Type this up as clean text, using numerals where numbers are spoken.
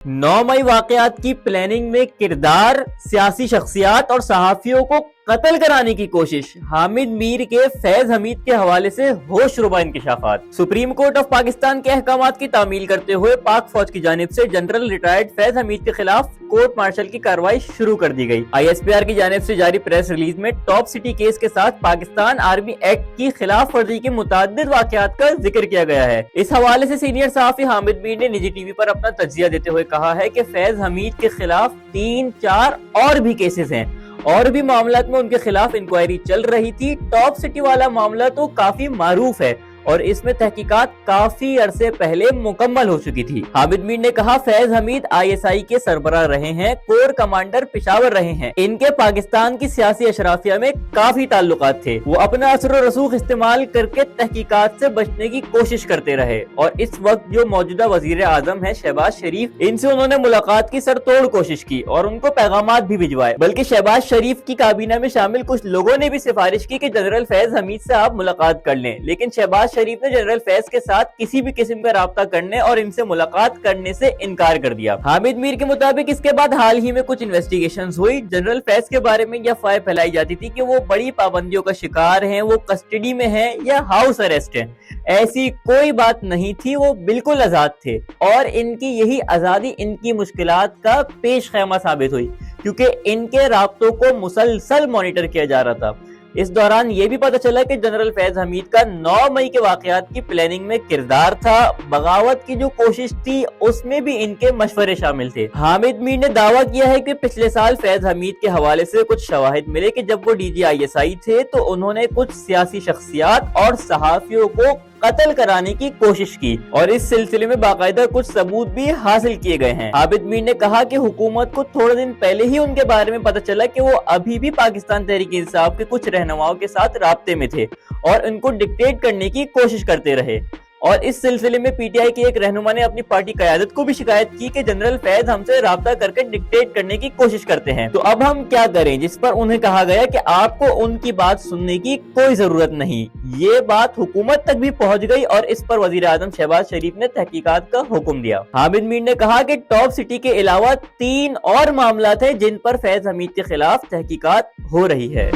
9 मई वाकयात की प्लानिंग में किरदार, सियासी शख्सियात और सहाफियों को कत्ल कराने की कोशिश। हामिद मीर के फैज हमीद के हवाले से होशरुबा इंकशाफात। सुप्रीम कोर्ट ऑफ पाकिस्तान के अहकामात की तामील करते हुए पाक फौज की जानिब से जनरल रिटायर्ड फैज हमीद के खिलाफ कोर्ट मार्शल की कार्रवाई शुरू कर दी गई। ISPR की जानिब से जारी प्रेस रिलीज में टॉप सिटी केस के साथ पाकिस्तान आर्मी एक्ट की खिलाफ वर्जी के मुताद्दिद वाकयात का जिक्र किया गया है। इस हवाले से सीनियर सहाफी हामिद मीर ने निजी टीवी पर अपना तज्जिया देते हुए कहा है कि फैज हमीद के खिलाफ 3-4 और भी केसेस हैं और भी मामलात में उनके खिलाफ इंक्वायरी चल रही थी। टॉप सिटी वाला मामला तो काफी मारूफ है और इसमें तहकीकात काफी अरसे पहले मुकम्मल हो चुकी थी। हामिद मीर ने कहा, फैज हमीद ISI के सरबराह रहे हैं, कोर कमांडर पेशावर रहे हैं। इनके पाकिस्तान की सियासी अशराफिया में काफी ताल्लुकात थे। वो अपना असर और रसूख इस्तेमाल करके तहकीकात से बचने की कोशिश करते रहे और इस वक्त जो मौजूदा वजीर आजम है शहबाज शरीफ, इनसे उन्होंने मुलाकात की सरतोड़ कोशिश की और उनको पैगामात भी भिजवाए। बल्कि शहबाज शरीफ की काबीना में शामिल कुछ लोगों ने भी सिफारिश की कि जनरल फैज हमीद से आप मुलाकात कर लें, लेकिन शहबाज शरीफ ने जनरल फैज के साथ किसी भी किस्म का राब्ता करने और इनसे मुलाकात करने से इनकार कर दिया। हामिद मीर के मुताबिक इसके बाद हाल ही में कुछ इन्वेस्टिगेशंस हुई। जनरल फैज के बारे में यह अफवाह फैलाई जाती थी कि वो बड़ी पाबंदियों का शिकार हैं, वो कस्टडी में हैं या हाउस अरेस्ट हैं। ऐसी कोई बात नहीं थी, वो बिल्कुल आजाद थे और इनकी यही आजादी इनकी मुश्किलात का पेश खैमा साबित हुई क्योंकि इनके राब्तों को मुसलसल मॉनिटर किया जा रहा था। इस दौरान ये भी पता चला कि जनरल फैज हमीद का 9 मई के वाकयात की प्लानिंग में किरदार था। बगावत की जो कोशिश थी उसमें भी इनके मशवरे शामिल थे। हामिद मीर ने दावा किया है कि पिछले साल फैज हमीद के हवाले से कुछ शवाहिद मिले कि जब वो DG ISI थे तो उन्होंने कुछ सियासी शख्सियात और सहाफियों को कत्ल कराने की कोशिश की और इस सिलसिले में बाकायदा कुछ सबूत भी हासिल किए गए हैं। हामिद मीर ने कहा कि हुकूमत को थोड़े दिन पहले ही उनके बारे में पता चला कि वो अभी भी पाकिस्तान तहरीक इंसाफ के कुछ रहनुमाओं के साथ राब्ते में थे और उनको डिक्टेट करने की कोशिश करते रहे। और इस सिलसिले में PTI के एक रहनुमा ने अपनी पार्टी क़यादत को भी शिकायत की कि जनरल फैज हमसे राब्ता करके डिक्टेट करने की कोशिश करते हैं, तो अब हम क्या करें, जिस पर उन्हें कहा गया कि आपको उनकी बात सुनने की कोई जरूरत नहीं। ये बात हुकूमत तक भी पहुंच गई और इस पर वजीर आजम शहबाज शरीफ ने तहकीकात का हुक्म दिया। हामिद मीर ने कहा कि टॉप सिटी के अलावा 3 और मामला थे जिन पर फैज हमीद के खिलाफ तहकीकात हो रही है।